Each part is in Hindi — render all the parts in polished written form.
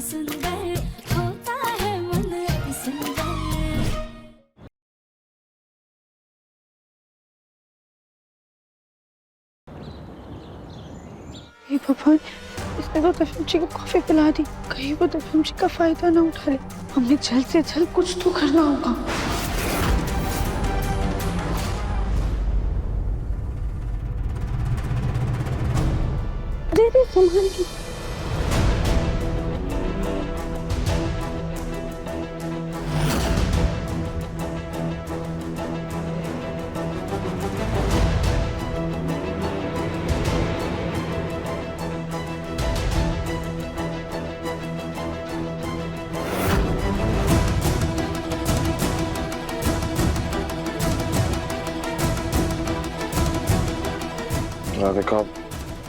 सुंदर होता है मन अति सुंदर। हे भगवान, इसने तो दफिम जी को कॉफी पिला दी। कहीं वो दफिम जी का फायदा ना उठा ले। हमें जल्द से जल्द कुछ तो करना होगा। अरे संभाल के। राधिका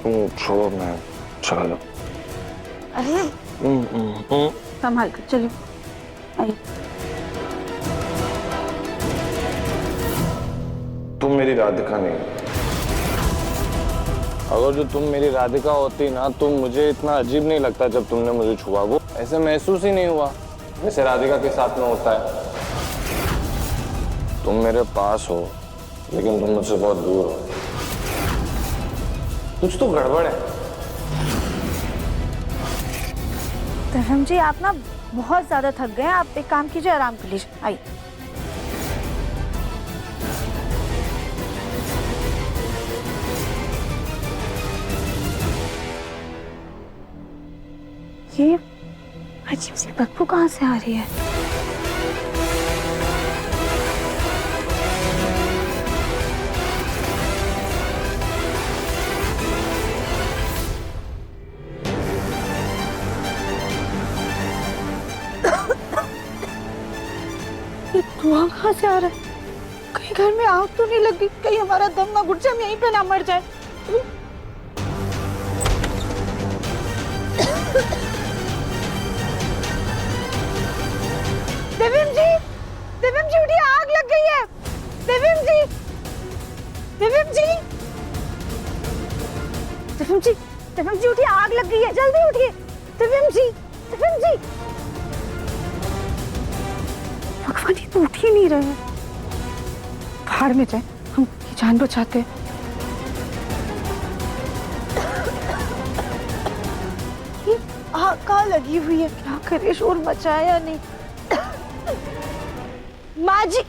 तुम छोड़ो, मैं चलो। अरे संभाल कर चलिए। आइए। तुम मेरी राधिका नहीं। अगर जो तुम मेरी राधिका होती ना, तो मुझे इतना अजीब नहीं लगता जब तुमने मुझे छुआ। वो ऐसे महसूस ही नहीं हुआ जैसे राधिका के साथ में होता है। तुम मेरे पास हो लेकिन तुम मुझसे बहुत दूर हो। कुछ तो गड़बड़ है। दफिम जी आप ना बहुत ज्यादा थक गए हैं। आप एक काम कीजिए, आराम कर लीजिए। आइए। ये अजीब सी बदबू कहाँ से आ रही है? ये धुआं कहाँ से आ रहा है? कहीं घर में आग तो नहीं लग गई? कहीं हमारा दम ना घुट जाए, हम यहीं पे ना मर जाए। देविम जी उठिए, आग लग गई है। देविम जी उठिए, आग लग गई है, जल्दी उठिए। देविम जी भगवान, ये तो उठ ही नहीं रहे हैं। बाहर में जाए, हम ये जान बचाते हैं। ये आग कहाँ लगी हुई है? क्या करे, शोर मचाया या नहीं? माँ जी,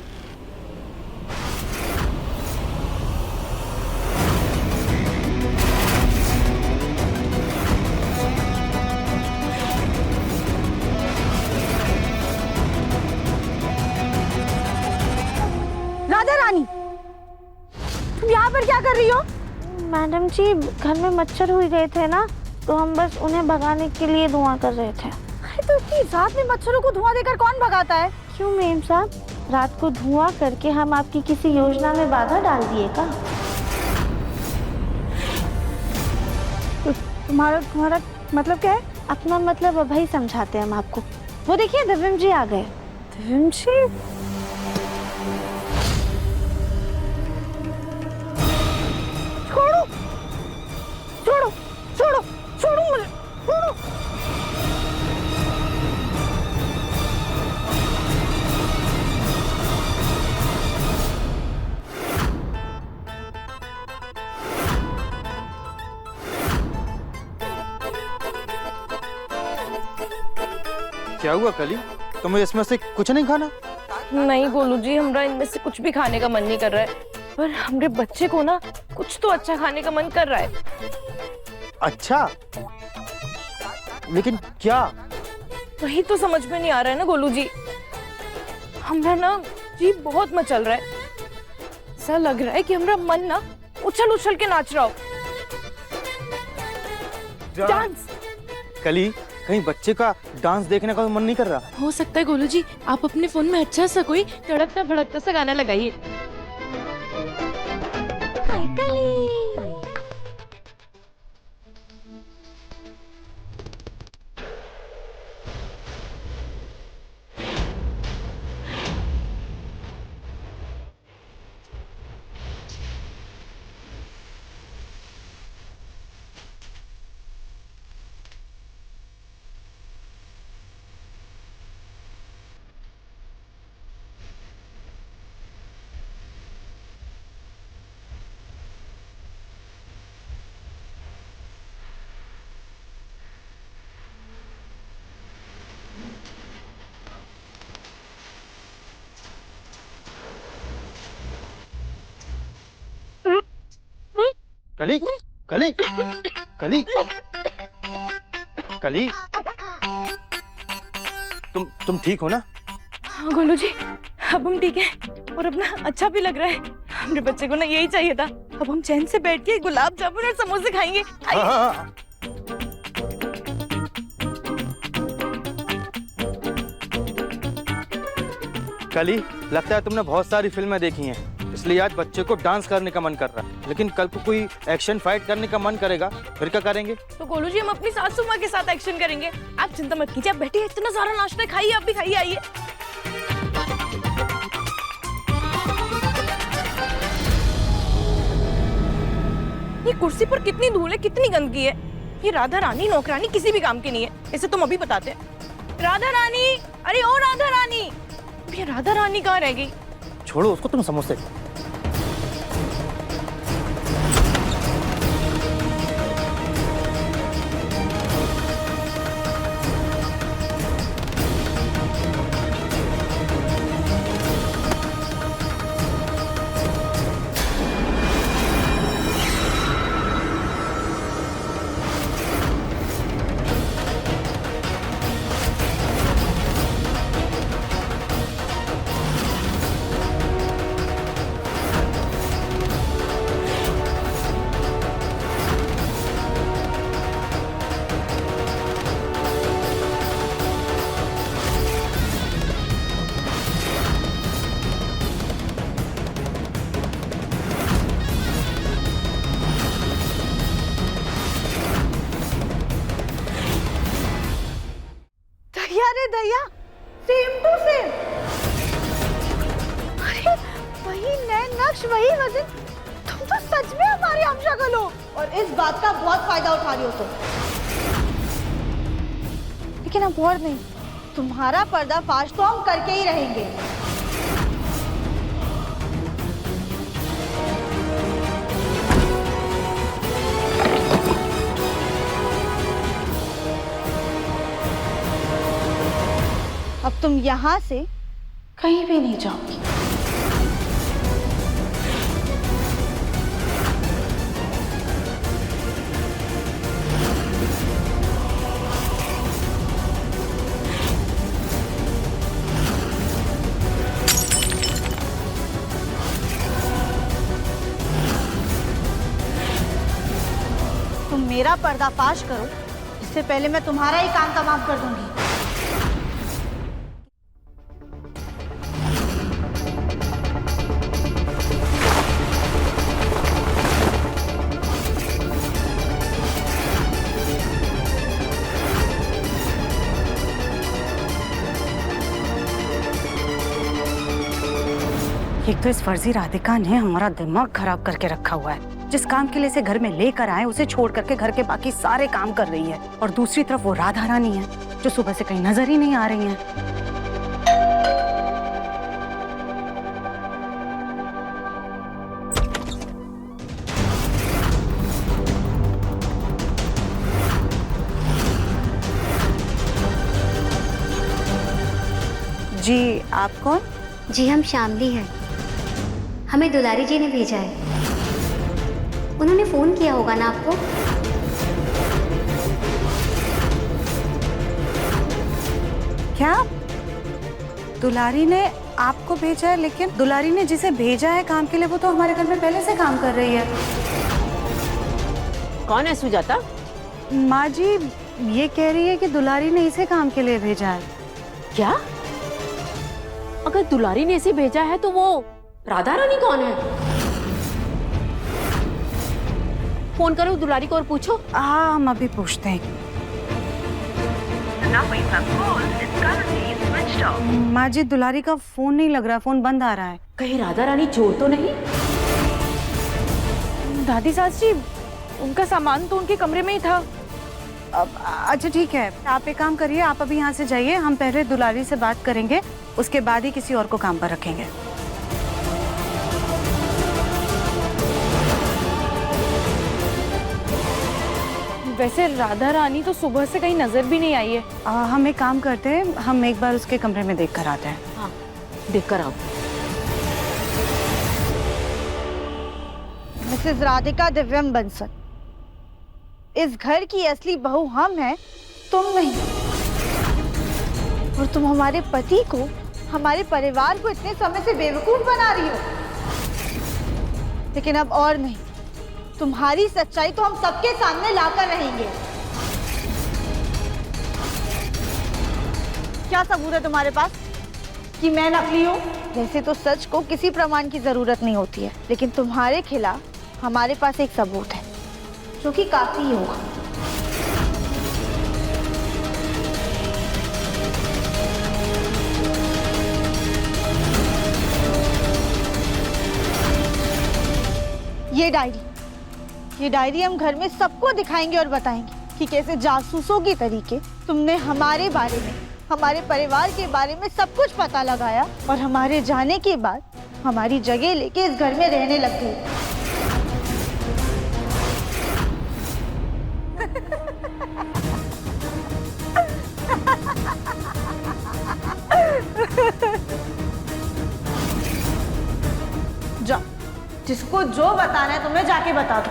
राधा रानी, तुम यहाँ पर क्या कर रही हो? मैडम जी, घर में मच्छर हुए गए थे ना, तो हम बस उन्हें भगाने के लिए धुआं कर रहे थे। अरे तो इतनी रात में मच्छरों को धुआं देकर कौन भगाता है? क्यों मेम साहब, रात को धुआं करके हम आपकी किसी योजना में बाधा डाल दिए का? तो तुम्हारा मतलब क्या है? अपना मतलब अब ही समझाते हैं हम आपको। वो देखिए दफिम जी आ गए। दफिम जी, छोड़ो मुझे, छोड़ो। क्या हुआ कली? तुम्हें इसमें से कुछ नहीं खाना? नहीं गोलू जी, हमरा इनमें से कुछ भी खाने का मन नहीं कर रहा है, पर हमरे बच्चे को ना कुछ तो अच्छा खाने का मन कर रहा है। अच्छा, लेकिन क्या? वही तो समझ में नहीं आ रहा है ना गोलू जी। हमरा ना जी बहुत मचल रहा है। ऐसा लग रहा है कि हमरा मन ना उछल उछल के नाच रहा हो। डांस। कली, कहीं बच्चे का डांस देखने का मन नहीं कर रहा? हो सकता है गोलू जी, आप अपने फोन में अच्छा सा कोई तड़कता भड़कता सा गाना लगाइए। कली कली कली कली, तुम ठीक हो ना? हाँ गोलू जी, अब हम ठीक हैं और अपना अच्छा भी लग रहा है। हमने बच्चे को ना यही चाहिए था। अब हम चैन से बैठ के गुलाब जामुन और समोसे खाएंगे। हाँ, हाँ, हाँ। कली, लगता है तुमने बहुत सारी फिल्में देखी हैं, इसलिए आज बच्चे को डांस करने का मन कर रहा है। लेकिन कल को कोई एक्शन फाइट करने का मन करेगा, फिर क्या करेंगे? तो गोलू जी हम अपनी सासू माँ के साथ एक्शन करेंगे। आप चिंता मत कीजिए, आप बैठिए, इतना सारा नाश्ता है, खाइए, आप भी खाइए, आइए। ये कुर्सी पर कितनी धूल है, कितनी गंदगी है। ये राधा रानी नौकरानी किसी भी काम की नहीं है, इसे तुम अभी बताते हैं। राधा रानी, अरे ओ राधा रानी, ये राधा रानी कहाँ रह गई? छोड़ो उसको, तुम समोसे। दया, सेम टू सेम। अरे वही नए नक्श, वही वजन। तुम तो सच में हमारी हमशक्ल हो और इस बात का बहुत फायदा उठा रही हो तुम। लेकिन अब और नहीं, तुम्हारा पर्दाफाश तो हम करके ही रहेंगे। अब तुम यहाँ से कहीं भी नहीं जाओगी। तुम मेरा पर्दाफाश करो, इससे पहले मैं तुम्हारा ही काम तमाम कर दूंगी। एक तो इस फर्जी राधिका ने हमारा दिमाग खराब करके रखा हुआ है। जिस काम के लिए इसे घर में लेकर आए उसे छोड़ करके घर के बाकी सारे काम कर रही है। और दूसरी तरफ वो राधा रानी है जो सुबह से कहीं नजर ही नहीं आ रही है। जी आप कौन? जी हम शामली हैं। हमें दुलारी जी ने भेजा है। उन्होंने फोन किया होगा ना आपको? क्या दुलारी ने आपको भेजा है? लेकिन दुलारी ने जिसे भेजा है काम के लिए वो तो हमारे घर में पहले से काम कर रही है। कौन है सुजाता? माँ जी ये कह रही है कि दुलारी ने इसे काम के लिए भेजा है। क्या? अगर दुलारी ने इसे भेजा है तो वो राधा रानी कौन है? फोन करो दुलारी को और पूछो। हाँ हम अभी पूछते हैं। माँ जी दुलारी का फोन नहीं लग रहा, फोन बंद आ रहा है। कहीं राधा रानी चोर तो नहीं? दादी सास जी, उनका सामान तो उनके कमरे में ही था। अच्छा ठीक है, आप एक काम करिए, आप अभी यहाँ से जाइए, हम पहले दुलारी से बात करेंगे, उसके बाद ही किसी और को काम पर रखेंगे। वैसे राधा रानी तो सुबह से कहीं नजर भी नहीं आई है। हम एक काम करते हैं, हम एक बार उसके कमरे में देख कर आते हैं। हाँ देख कर आओ। मिसेस राधिका दिव्यम बंसल। इस घर की असली बहू हम हैं, तुम नहीं। और तुम हमारे पति को, हमारे परिवार को इतने समय से बेवकूफ बना रही हो। लेकिन अब और नहीं, तुम्हारी सच्चाई तो हम सबके सामने लाकर रहेंगे। क्या सबूत है तुम्हारे पास कि मैं नकली हूँ? वैसे तो सच को किसी प्रमाण की जरूरत नहीं होती है, लेकिन तुम्हारे खिलाफ हमारे पास एक सबूत है जो कि काफी होगा। ये डायरी हम घर में सबको दिखाएंगे और बताएंगे कि कैसे जासूसों की तरीके तुमने हमारे बारे में, हमारे परिवार के बारे में सब कुछ पता लगाया और हमारे जाने के बाद हमारी जगह लेके इस घर में रहने लग गई। जाओ, जिसको जो बताना है तुम्हें जाके बता दो।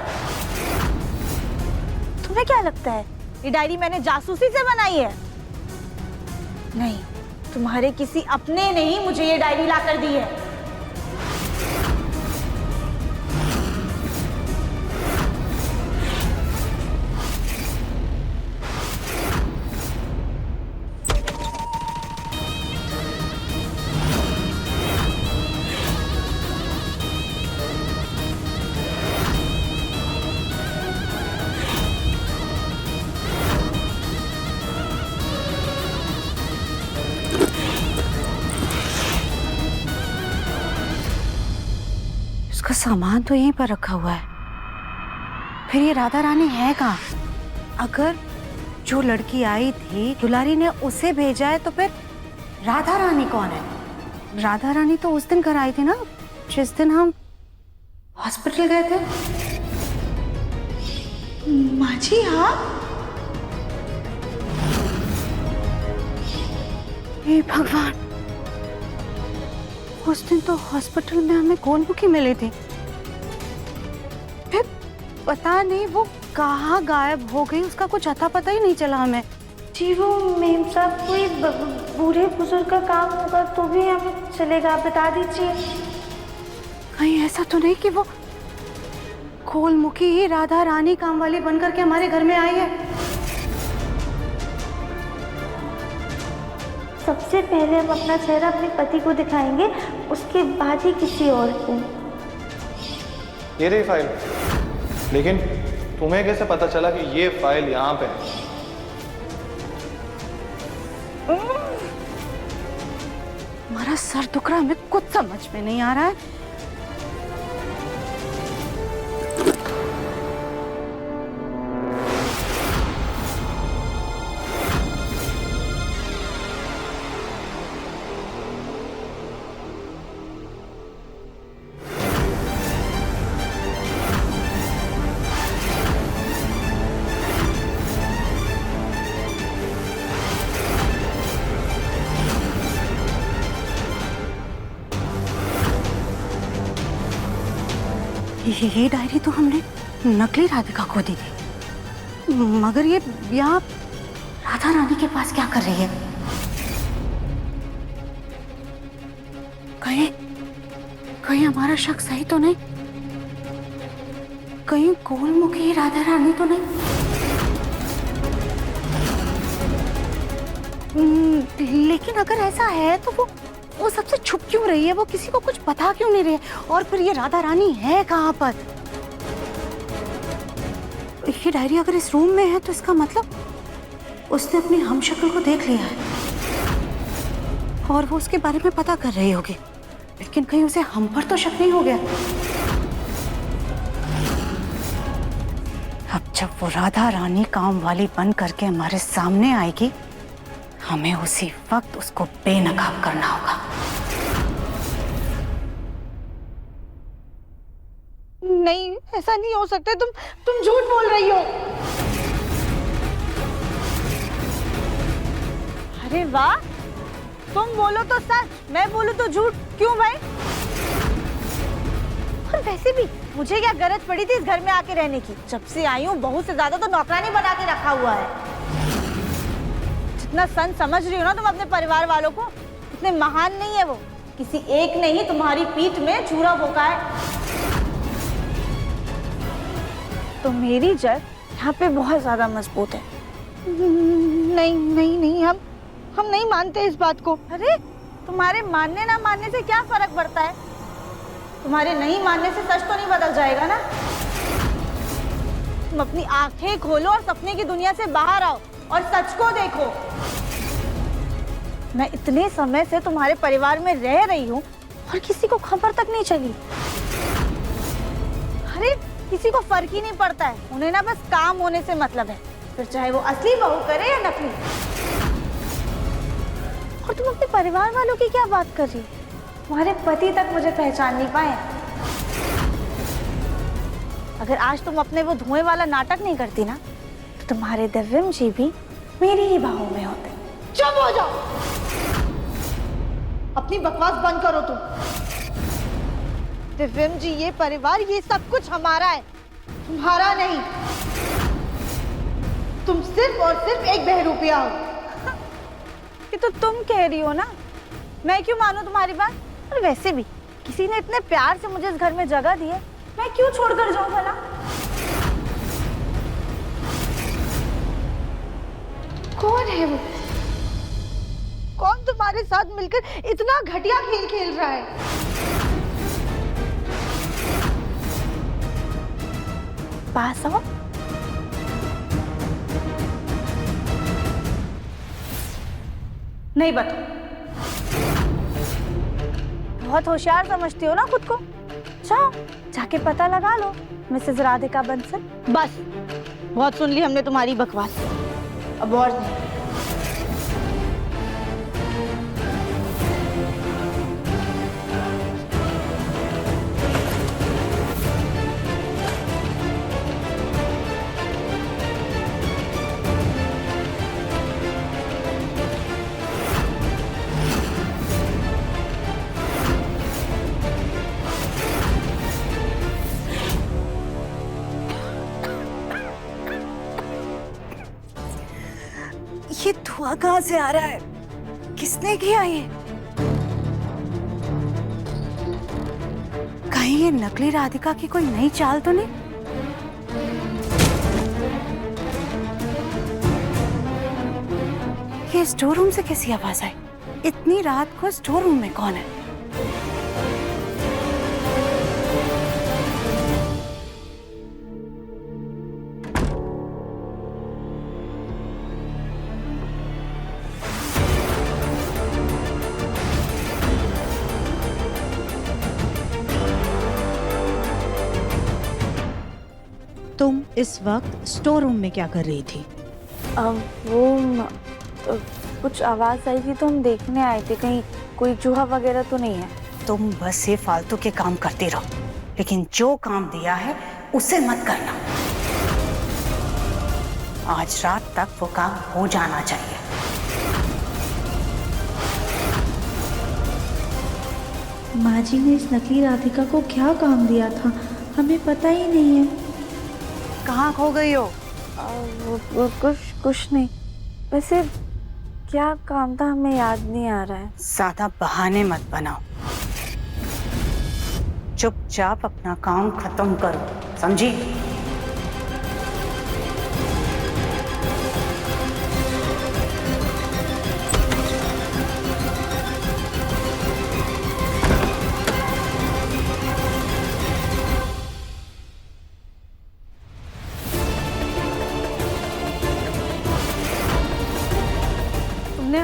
तुम्हें क्या लगता है ये डायरी मैंने जासूसी से बनाई है? नहीं, तुम्हारे किसी अपने ने ही मुझे ये डायरी ला कर दी है। उसका सामान तो यहीं पर रखा हुआ है, फिर ये राधा रानी है कहाँ? अगर जो लड़की आई थी दुलारी ने उसे भेजा है तो फिर राधा रानी कौन है? राधा रानी तो उस दिन घर आई थी ना, जिस दिन हम हॉस्पिटल गए थे। माँ जी, हाँ। हे भगवान, उस दिन तो हॉस्पिटल में हमें गोलमुखी मिली थी, फिर पता नहीं वो कहाँ गायब हो गई, उसका कुछ अता पता ही नहीं चला हमें। जी वो मेम साहब कोई बूढ़े बुजुर्ग का काम होगा तो भी हमें चलेगा, बता दीजिए। कहीं ऐसा तो नहीं कि वो गोलमुखी ही राधा रानी काम वाली बनकर के हमारे घर में आई है? सबसे पहले हम अपना चेहरा अपने पति को दिखाएंगे, उसके बाद ही किसी और को। ये रही फाइल। लेकिन तुम्हें कैसे पता चला कि ये फाइल यहाँ पे है? हमारा सर दुख रहा है, हमें कुछ समझ में नहीं आ रहा है। ये डायरी तो हमने नकली राधिका को दी थी, मगर ये यहाँ राधा रानी के पास क्या कर रही है? कहीं हमारा शक सही तो नहीं? कहीं गोलमुखी राधा रानी तो नहीं? लेकिन अगर ऐसा है तो वो सबसे छुप क्यों रही है? वो किसी को कुछ बता क्यों नहीं रही है? और फिर ये राधा रानी है कहाँ पर? ये डायरी अगर इस रूम में है तो इसका मतलब उसने अपनी हमशक्ल को देख लिया है और वो उसके बारे में पता कर रही होगी। लेकिन कहीं उसे हम पर तो शक नहीं हो गया? अब जब वो राधा रानी काम वाली बन करके हमारे सामने आएगी, हमें उसी वक्त उसको बेनकाब करना होगा। नहीं, ऐसा नहीं हो सकता। तुम झूठ बोल रही हो। अरे वाह, तुम बोलो तो सच, मैं बोलूं तो झूठ। क्यों भाई? और वैसे भी मुझे क्या गरज पड़ी थी इस घर में आके रहने की? जब से आई हूँ बहू से ज्यादा तो नौकरानी बना के रखा हुआ है। जितना सन समझ रही हो ना तुम अपने परिवार वालों को, इतने महान नहीं है वो। किसी एक ने ही तुम्हारी पीठ में छुरा भोंका है। तो मेरी जड़ यहाँ पे बहुत ज्यादा मजबूत है। नहीं नहीं नहीं, हम नहीं मानते इस बात को। अरे तुम्हारे मानने ना मानने से क्या फर्क पड़ता है? तुम्हारे नहीं मानने से सच तो नहीं बदल जाएगा ना। तुम अपनी आंखें खोलो और सपने की दुनिया से बाहर आओ और सच को देखो। मैं इतने समय से तुम्हारे परिवार में रह रही हूँ और किसी को खबर तक नहीं चली। अरे किसी को फर्क ही नहीं पड़ता है, उन्हें ना बस काम होने से मतलब है, फिर चाहे वो असली बहू करे या नकली। और तुम अपने परिवार वालों की क्या बात कर रही हो? तुम्हारे पति तक मुझे पहचान नहीं पाए। अगर आज तुम अपने वो धुएं वाला नाटक नहीं करती ना, तो तुम्हारे दिव्यम जी भी मेरी ही बाहों में होते। चुप हो जाओ, अपनी बकवास बंद करो तुम। दिव्यम जी, ये परिवार, ये सब कुछ हमारा है, तुम्हारा नहीं। तुम सिर्फ और सिर्फ एक बहरूपिया हो। ये तो तुम कह रही हो ना, मैं क्यों मानूं तुम्हारी बात? और वैसे भी किसी ने इतने प्यार से मुझे इस घर में जगह दी है, मैं क्यों छोड़कर जाऊं भला? कौन है वो? कौन तुम्हारे साथ मिलकर इतना घटिया खेल खेल रहा है? पास आओ। नहीं बता। बहुत होशियार समझती हो ना खुद को। जाओ जाके पता लगा लो मिसेस राधिका बंसल। बस बहुत सुन ली हमने तुम्हारी बकवास, अब और नहीं। ये धुआं कहाँ से आ रहा है? किसने किया ये? कहीं ये नकली राधिका की कोई नई चाल तो नहीं? ये स्टोर रूम से कैसी आवाज आई? इतनी रात को स्टोर रूम में कौन है? तुम इस वक्त स्टोर रूम में क्या कर रही थी? कुछ आवाज आई थी तो हम देखने आए थे, कहीं कोई चूहा वगैरह तो नहीं है। तुम बस ये फालतू के काम करती रहो, लेकिन जो काम दिया है उसे मत करना। आज रात तक वो काम हो जाना चाहिए। माँ जी ने इस नकली राधिका को क्या काम दिया था, हमें पता ही नहीं है। कहाँ खो गई हो? कुछ नहीं, वैसे क्या काम था हमें याद नहीं आ रहा है। ज्यादा बहाने मत बनाओ, चुपचाप अपना काम खत्म करो, समझी?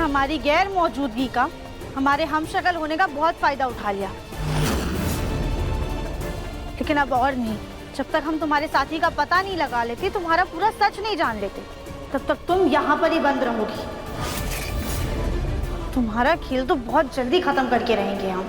हमारी गैर मौजूदगी का, हमारे हमशक्ल होने का बहुत फायदा उठा लिया। लेकिन अब और नहीं, जब तक हम तुम्हारे साथी का पता नहीं लगा लेते, तुम्हारा पूरा सच नहीं जान लेते, तब तक तुम यहाँ पर ही बंद रहोगी। तुम्हारा खेल तो बहुत जल्दी खत्म करके रहेंगे हम।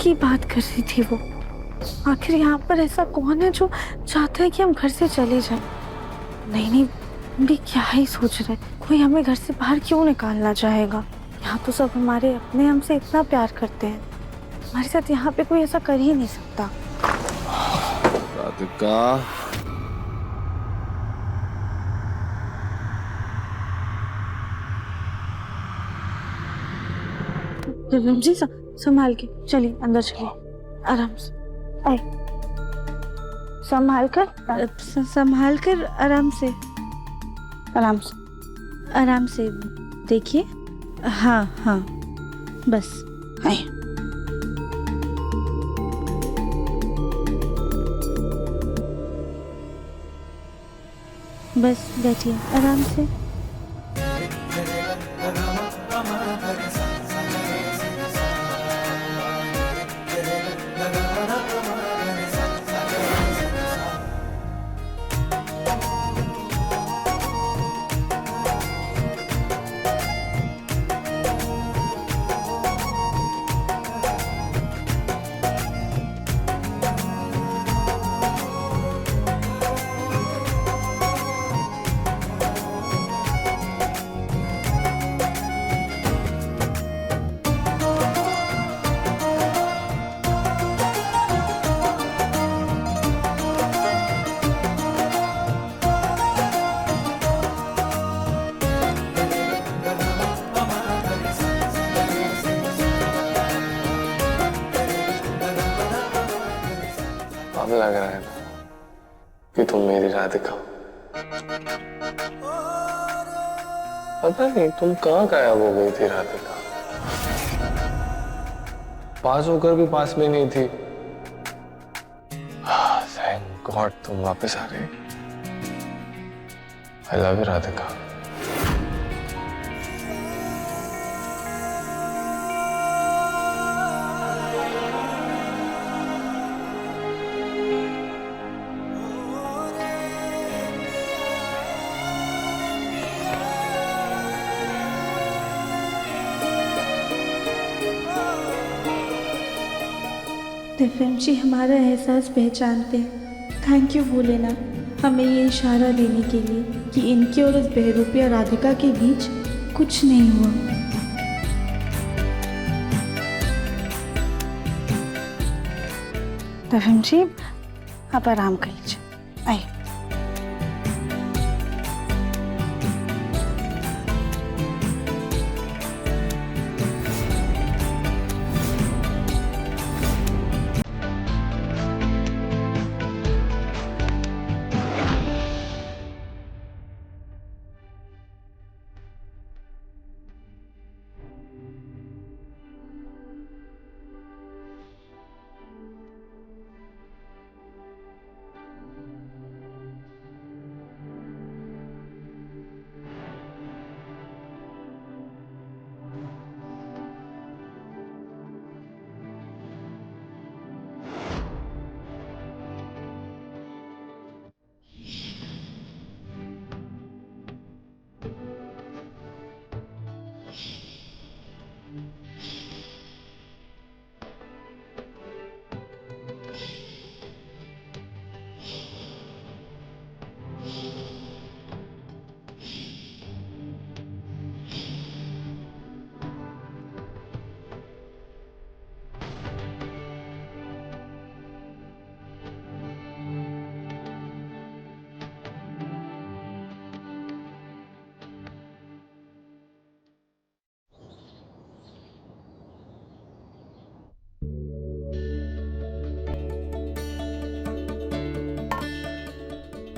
की बात कर रही थी वो? आखिर यहाँ पर ऐसा कौन है जो चाहता है कि हम घर से चले जाएं? नहीं नहीं, भी क्या ही सोच रहे, कोई हमें घर से बाहर क्यों निकालना चाहेगा? यहाँ तो सब हमारे अपने हमसे इतना प्यार करते हैं, हमारे साथ यहाँ पे कोई ऐसा कर ही नहीं सकता। राधिका, जी संभाल के चलिए, अंदर चलिए, आराम से। आए, संभाल कर आराम से, आराम से देखिए। हाँ हाँ, बस आए। बस बैठिए आराम से। अब लग रहा है ना कि तुम मेरी राधिका हो। पता नहीं तुम कहाँ गायब हो गई थी राधिका, पास होकर भी पास में नहीं थी। थैंक गॉड तुम वापस आ गई। I love you Radhika. Divyam ji हमारा एहसास पहचानते हैं। थैंक यू भोलेनाथ, हमें ये इशारा देने के लिए कि इनकी और उस बहरूपिया राधिका के बीच कुछ नहीं हुआ। दिव्यम जी आप आराम कर लीजिए, आइए।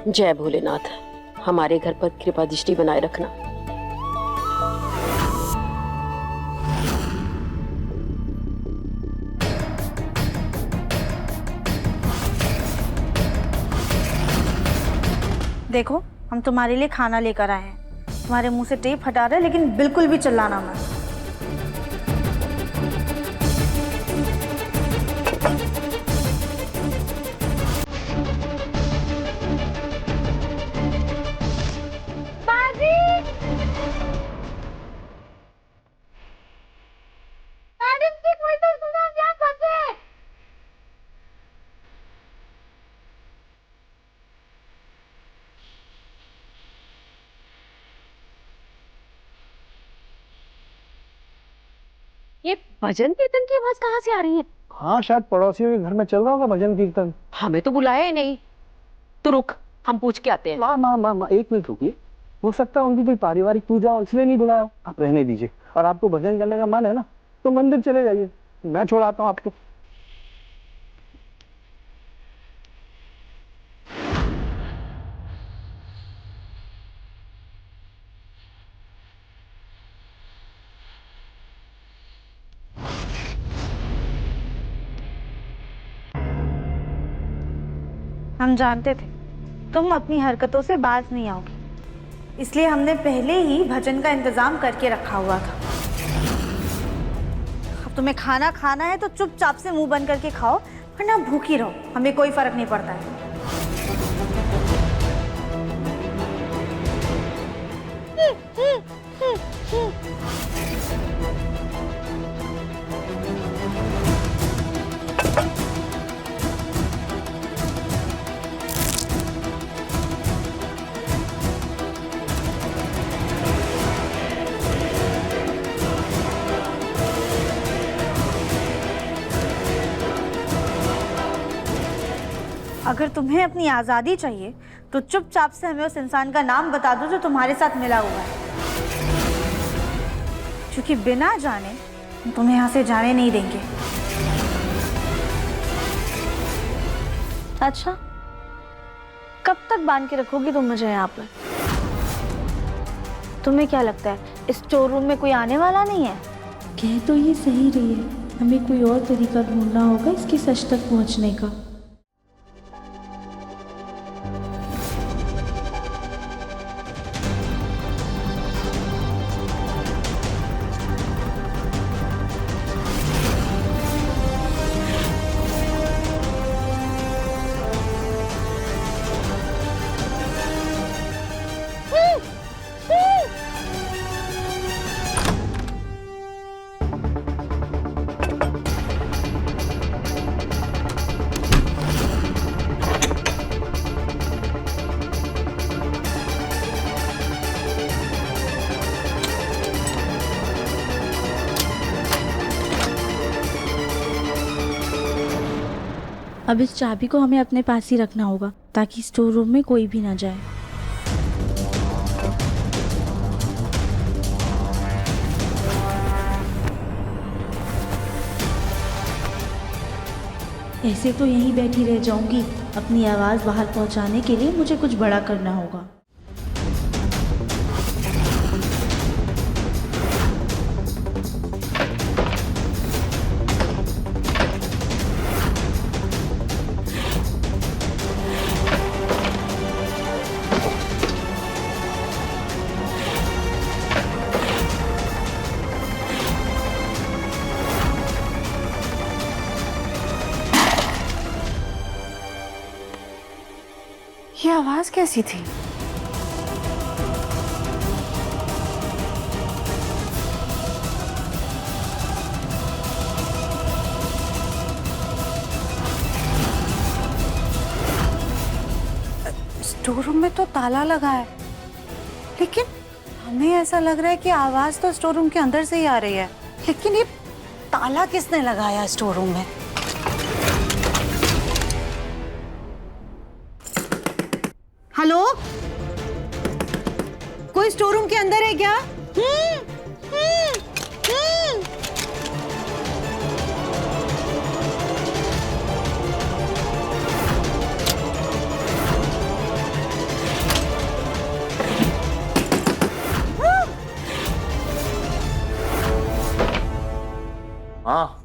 जय भोलेनाथ, हमारे घर पर कृपा दृष्टि बनाए रखना। देखो हम तुम्हारे लिए खाना लेकर आए हैं, तुम्हारे मुंह से टेप हटा रहे, लेकिन बिल्कुल भी चिल्लाना मत। मैडम जी कोई तो सुनो, क्या करते हैं? भजन कीर्तन की आवाज कहाँ से आ रही है? हाँ, शायद पड़ोसियों के घर में चल रहा होगा भजन कीर्तन। हमें तो बुलाया ही नहीं। तो रुक, हम पूछ के आते हैं। माँ, 1 मिनट रुकिए। हो सकता है उनकी कोई पारिवारिक पूजा हो, इसलिए नहीं बुलाया। आप रहने दीजिए। और आपको भजन करने का मन है ना, तो मंदिर चले जाइए, मैं छोड़ाता हूँ आपको। हम जानते थे तुम अपनी हरकतों से बाज नहीं आओगी, इसलिए हमने पहले ही भजन का इंतजाम करके रखा हुआ था। अब तुम्हें खाना खाना है तो चुपचाप से मुंह बंद करके खाओ, वरना भूखी रहो, हमें कोई फर्क नहीं पड़ता है। अगर तुम्हें अपनी आज़ादी चाहिए तो चुपचाप से हमें उस इंसान का नाम बता दो जो तुम्हारे साथ मिला हुआ है, क्योंकि बिना जाने हम तुम्हें यहाँ से जाने नहीं देंगे। अच्छा, कब तक बांध के रखोगी तुम मुझे यहाँ पर? तुम्हें क्या लगता है इस स्टोर रूम में कोई आने वाला नहीं है? कह तो ये सही रही है, हमें कोई और तरीका ढूंढना होगा इसके सच तक पहुंचने का। अब इस चाबी को हमें अपने पास ही रखना होगा ताकि स्टोर रूम में कोई भी ना जाए। ऐसे तो यहीं बैठी रह जाऊंगी, अपनी आवाज़ बाहर पहुंचाने के लिए मुझे कुछ बड़ा करना होगा। ये आवाज कैसी थी? स्टोर रूम में तो ताला लगा है, लेकिन हमें ऐसा लग रहा है कि आवाज तो स्टोर रूम के अंदर से ही आ रही है। लेकिन ये ताला किसने लगाया स्टोर रूम में? हेलो, कोई स्टोर रूम के अंदर है क्या? हाँ,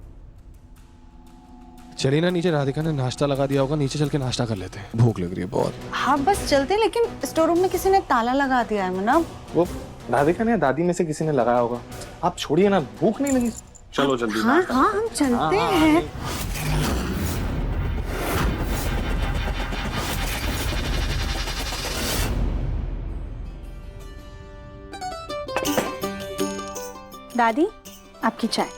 चलिए ना, नीचे राधिका ने नाश्ता लगा दिया होगा, नीचे चल के नाश्ता कर लेते हैं, भूख लग रही है बहुत। हाँ बस चलते, लेकिन स्टोर रूम में किसी ने ताला लगा दिया है मुन्ना। वो राधिका ने, दादी में से किसी ने लगाया होगा। आप छोड़िए ना, भूख नहीं लगी? चलो जल्दी। हाँ हाँ, हम चलते हैं। दादी, आपकी चाय।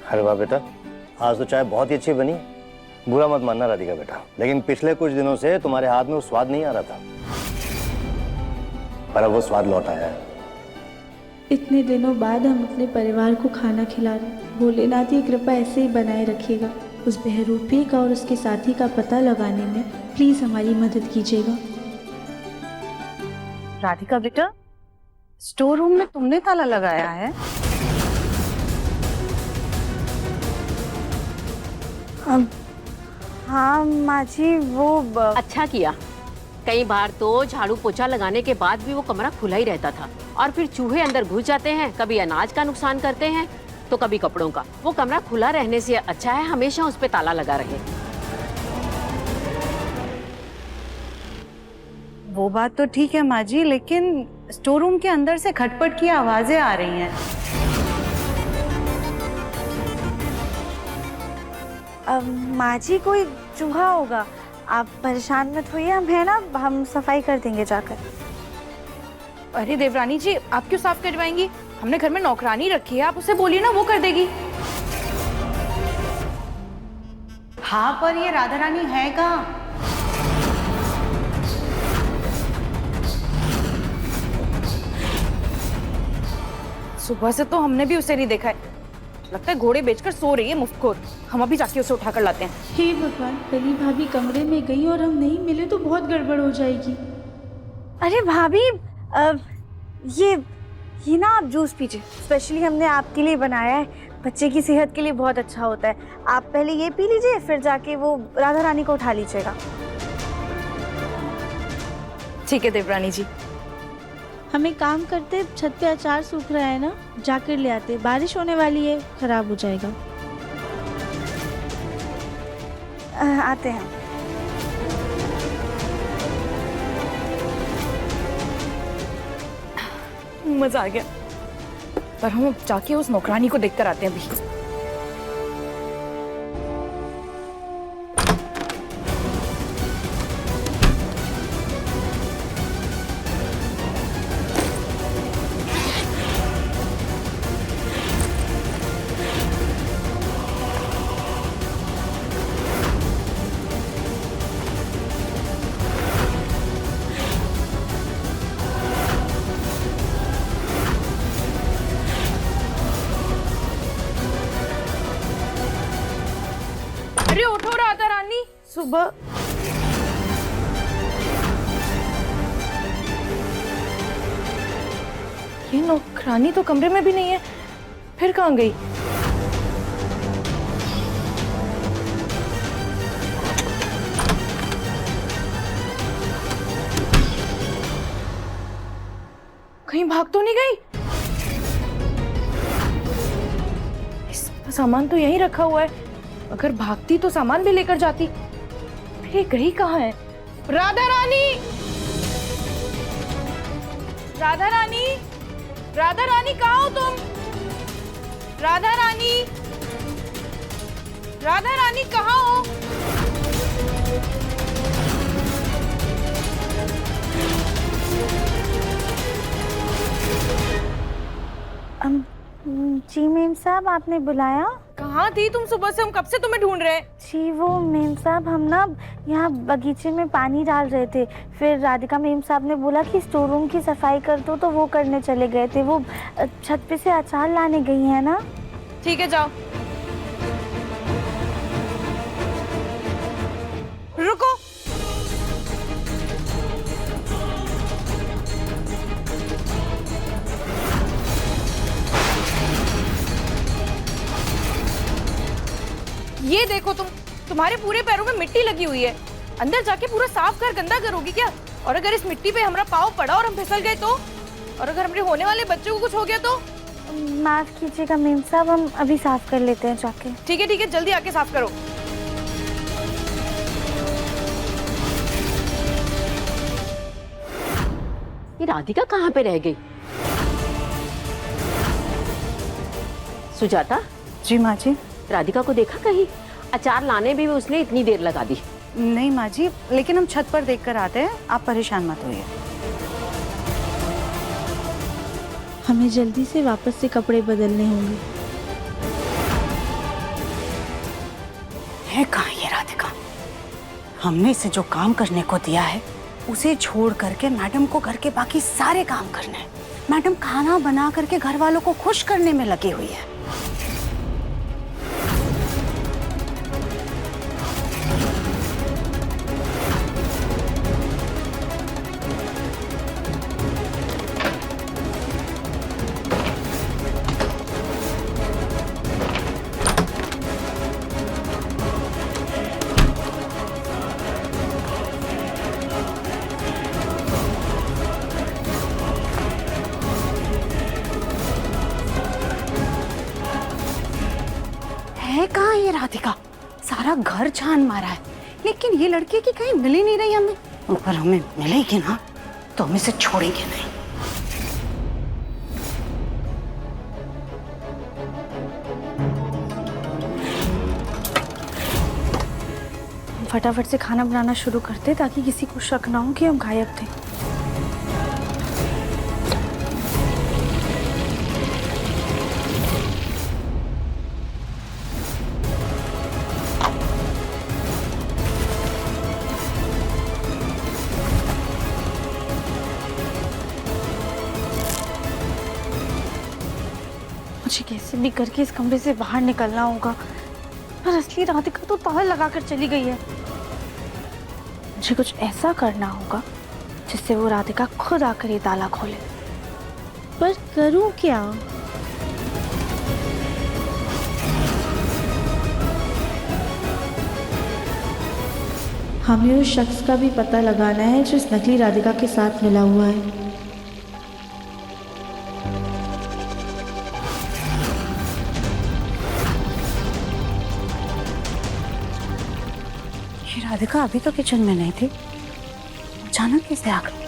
अरे वाह बेटा, आज तो चाय बहुत ही अच्छी बनी। बुरा मत मानना राधिका बेटा, लेकिन पिछले कुछ दिनों से तुम्हारे हाथ में वो स्वाद नहीं आ रहा था। पर अब वो स्वाद लौट आया है। इतने दिनों बाद हम अपने परिवार को खाना खिला रहे हैं। भोलेनाथ की कृपा ऐसे ही बनाए रखिएगा। उस बहरूपी का और उसके साथी का पता लगाने में प्लीज हमारी मदद कीजिएगा। राधिका बेटा, स्टोर रूम में तुमने ताला लगाया है? हाँ माँ जी, वो अच्छा किया। कई बार तो झाड़ू पोछा लगाने के बाद भी वो कमरा खुला ही रहता था और फिर चूहे अंदर घुस जाते हैं, कभी अनाज का नुकसान करते हैं तो कभी कपड़ों का। वो कमरा खुला रहने से अच्छा है हमेशा उस पे ताला लगा रहे। वो बात तो ठीक है माँ जी, लेकिन स्टोर रूम के अंदर से खटपट की आवाजें आ रही हैं। माँ जी, कोई चूहा होगा, आप परेशान मत होइए, हम है ना, हम सफाई कर देंगे जाकर। अरे देवरानी जी, आप क्यों साफ करवाएंगी? हमने घर में नौकरानी रखी है, आप उससे बोलिए ना, वो कर देगी। हाँ, पर ये राधा रानी है कहाँ? सुबह से तो हमने भी उसे नहीं देखा है। लगता है घोड़े बेचकर सो रही है मुफ्तखोर। हम अभी जाके उसे उठा कर लाते हैं। हे भगवान, कली भाभी कमरे में गई और हम नहीं मिले तो बहुत गड़बड़ हो जाएगी। अरे भाभी, ये ना आप जूस पीजिए, स्पेशली हमने आपके लिए बनाया है। बच्चे की सेहत के लिए बहुत अच्छा होता है। आप पहले ये पी लीजिए, फिर जाके वो राधा रानी को उठा लीजिएगा। ठीक है देवरानी जी। हमें काम करते, छत पे अचार सूख रहा है ना, जाकर ले आते। बारिश होने वाली है, खराब हो जाएगा। आते हैं। मजा आ गया, पर हम जाके उस नौकरानी को देखकर आते हैं अभी। अरे उठो राधा रानी, सुबह। ये नौकरानी तो कमरे में भी नहीं है, फिर कहाँ गई? कहीं भाग तो नहीं गई? इसका सामान तो यहीं रखा हुआ है। अगर भागती तो सामान भी लेकर जाती। ये गई कहाँ है? राधा रानी, राधा रानी, राधा रानी, कहाँ हो तुम? राधा रानी, राधा रानी, कहाँ हो? जी मेम साहब, आपने बुलाया? कहाँ थी तुम सुबह से? हम कब से तुम्हें ढूंढ रहे हैं। जी वो मेम साहब, हम ना यहाँ बगीचे में पानी डाल रहे थे, फिर राधिका मेम साहब ने बोला कि स्टोर रूम की सफाई कर दो, तो वो करने चले गए थे। वो छत पे से अचार लाने गई है ना। ठीक है, जाओ। रुको, ये देखो, तुम्हारे पूरे पैरों में मिट्टी लगी हुई है। अंदर जाके पूरा साफ कर गंदा करोगी क्या? और अगर इस मिट्टी पे हमारा पाँव पड़ा और हम फिसल गए तो? और अगर हमारे होने वाले बच्चों को कुछ हो गया तो? माफ कीजिएगा मेम साहब, हम अभी साफ कर लेते हैं जाके। ठीक है ठीक है, जल्दी आके साफ करो। ये राधिका कहाँ पे रह गई? सुजाता। जी माँ जी। राधिका को देखा कहीं? अचार लाने भी उसने इतनी देर लगा दी। नहीं माँ जी, लेकिन हम छत पर देखकर आते हैं, आप परेशान मत होइए। हमें जल्दी से वापस से कपड़े बदलने होंगे। है कहाँ ये राधिका? हमने इसे जो काम करने को दिया है उसे छोड़ करके मैडम को घर के बाकी सारे काम करने हैं। मैडम खाना बना करके घर वालों को खुश करने में लगी हुई है। है कहाँ ये राधिका? सारा घर छान मारा है, लेकिन ये लड़की की कहीं मिल ही नहीं रही हमें। ऊपर हमें मिलेगी ना तो हम इसे छोड़ेंगे नहीं। फटाफट से खाना बनाना शुरू करते ताकि किसी को शक ना हो कि हम गायब थे। मुझे कैसे भी करके इस कमरे से बाहर निकलना होगा, पर असली राधिका तो ताला लगाकर चली गई है। मुझे कुछ ऐसा करना होगा जिससे वो राधिका खुद आकर ये ताला खोले। पर करूं क्या? हमें उस शख्स का भी पता लगाना है जो इस नकली राधिका के साथ मिला हुआ है। राधिका अभी तो किचन में नहीं थी, अचानक कैसे आ गई?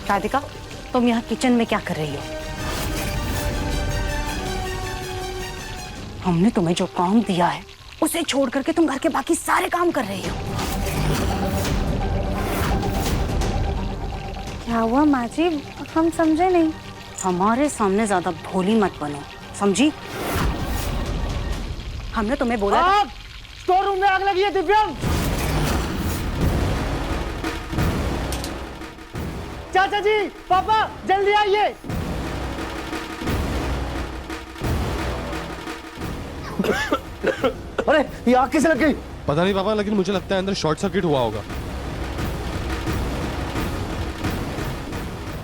राधिका, तुम यहाँ किचन में क्या कर रही हो? हमने तुम्हें जो काम दिया है उसे छोड़ करके तुम घर के बाकी सारे काम कर रही हो। क्या हुआ माँ जी? हम समझे नहीं। हमारे सामने ज्यादा भोली मत बनो, समझी? हमने तुम्हें बोला था। स्टोर रूम में आग लगी है दिव्यांग। चाचा जी, पापा, जल्दी आइए। अरे ये आग कैसे लग गई? पता नहीं पापा, लेकिन मुझे लगता है अंदर शॉर्ट सर्किट हुआ होगा।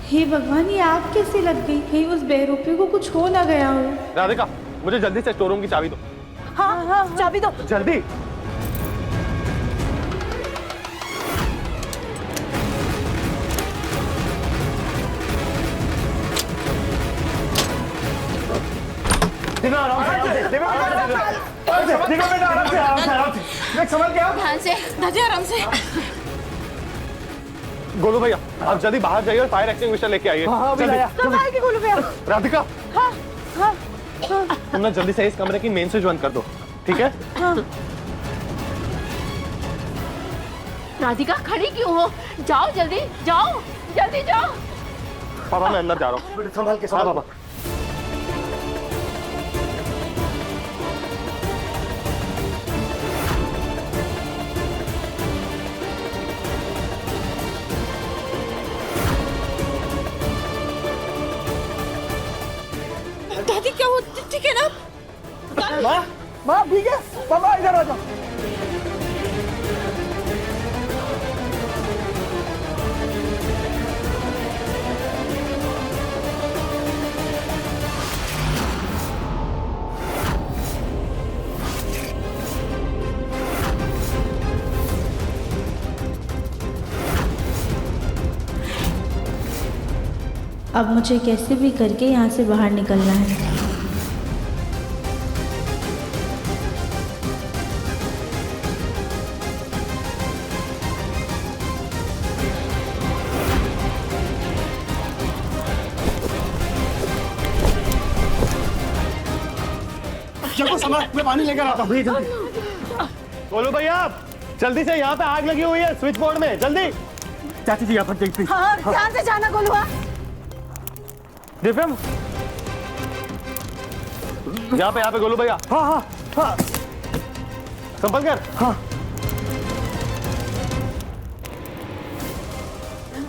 हे भगवान, ये आग कैसे लग गई? कहीं उस बेरूपी को कुछ हो ना गया हो। राधिका, मुझे जल्दी से स्टोर रूम की चाबी दो। हाँ हाँ, चाबी दो जल्दी। देखो आराम से, देखो बेटा आराम से। देख संभल के आओ। ध्यान से दादी, आराम से। गोलू भैया, आप जल्दी बाहर जाइए और फायर एक्सटिंग्विशर लेके आइए। के गोलू भैया। राधिका, हाँ हाँ तुम ना जल्दी से इस कमरे की मेन स्विच बंद कर दो, ठीक है? हाँ। राधिका खड़ी क्यों हो? जाओ जल्दी, जाओ जल्दी जाओ। पापा मैं अंदर जा रहा हूँ। संभाल के, संभाल। पापा। दादी क्या हो? ठीक है ना? माँ ठीक है? पापा इधर आ जाओ। अब मुझे कैसे भी करके यहाँ से बाहर निकलना है। चलो संभाल, मैं पानी लेकर आता हूँ। गोलू भैया, जल्दी से, यहाँ पे आग लगी हुई है स्विच बोर्ड में, जल्दी। चाची जी यहाँ पर देखती। हाँ, ध्यान से जाना गोलुआ। दिव्यम, यहाँ पे गोलू भैया। हाँ हाँ हाँ। संभल कर। हाँ।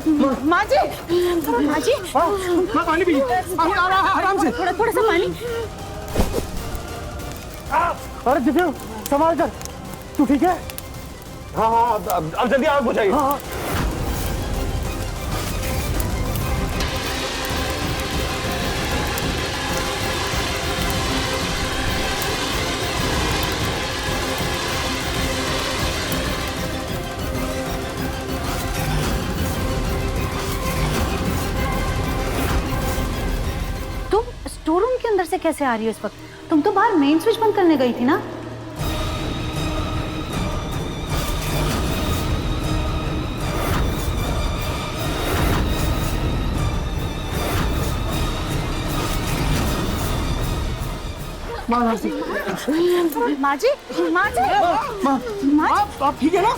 माँ जी माँ जी माँ पानी पी आराम से। थोड़ा थोड़ा सा पानी। अरे दिव्या संभाल कर, तू ठीक है? हाँ हाँ अब जल्दी आग बुझाइए। हाँ तुम स्टोर रूम के अंदर से कैसे आ रही हो इस वक्त? तुम तो बाहर मेन स्विच बंद करने गई थी ना? माँ जी माँ जी माँ जी माँ आप ठीक है ना?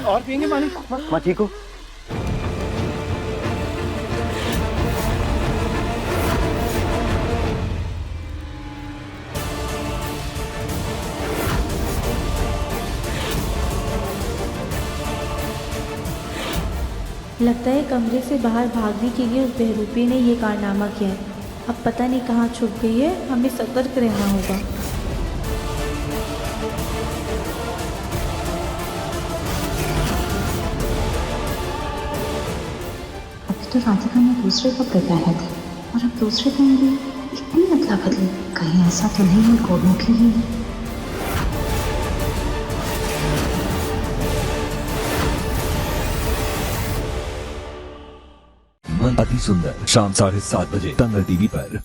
और पियेंगे पानी? माँ ठीक हो? लगता है कमरे से बाहर भागने के लिए उस बहरूपी ने ये कारनामा किया है। अब पता नहीं कहाँ छुप गई है, हमें सतर्क रहना होगा। अभी तो राधिका ने दूसरे कपड़े पहने थे और अब दूसरे पहन ली। इतनी अदला बदली, कहीं ऐसा तो नहीं है गोलू की ही है। अति सुंदर शाम 7:30 बजे दंगल टीवी पर।